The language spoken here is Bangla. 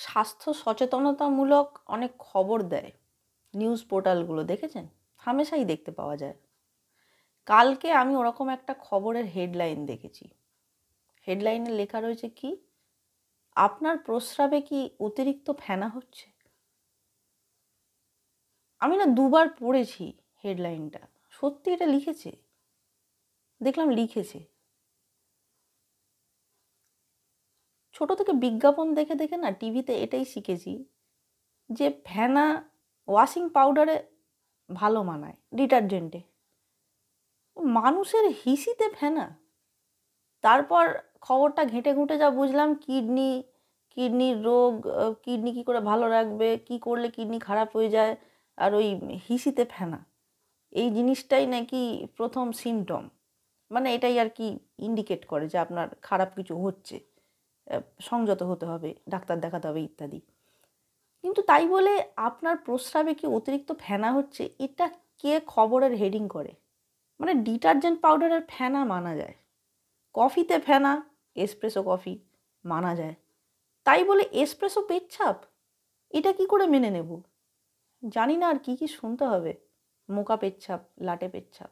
স্বাস্থ্য সচেতনতামূলক অনেক খবর দেয় নিউজ পোর্টালগুলো, দেখেছেন? হামেশাই দেখতে পাওয়া যায়। কালকে আমি ওরকম একটা খবরের হেডলাইন দেখেছি। হেডলাইনে লেখা রয়েছে কি, আপনার প্রস্রাবে কি অতিরিক্ত ফেনা হচ্ছে? আমি না দুবার পড়েছি হেডলাইনটা। সত্যি এটা লিখেছে, দেখলাম লিখেছে। ছোট থেকে বিজ্ঞাপন দেখে দেখে না টিভিতে এটাই শিখেছি যে ফেনা ওয়াশিং পাউডারে ভালো মানায়, ডিটারজেন্টে। মানুষের হিসিতে ফেনা। তারপর খবরটা ঘেঁটে ঘুঁটে যা বুঝলাম, কিডনির রোগ, কিডনি কী করে ভালো রাখবে, কি করলে কিডনি খারাপ হয়ে যায়, আর ওই হিসিতে ফেনা, এই জিনিসটাই নাকি প্রথম সিমটম। মানে এটাই আর কি ইন্ডিকেট করে যে আপনার খারাপ কিছু হচ্ছে, সংযত হতে হবে, ডাক্তার দেখাতে হবে ইত্যাদি। কিন্তু তাই বলে আপনার প্রস্রাবে কি অতিরিক্ত ফেনা হচ্ছে, এটা কে খবরের হেডিং করে? মানে ডিটারজেন্ট পাউডারের ফেনা মানা যায়, কফিতে ফেনা, এসপ্রেসো কফি মানা যায়, তাই বলে এসপ্রেসো পেচ্ছাপ এটা কি করে মেনে নেব? জানি না আর কি শুনতে হবে, মোকা পেচ্ছাপ, লাটে পেচ্ছাপ।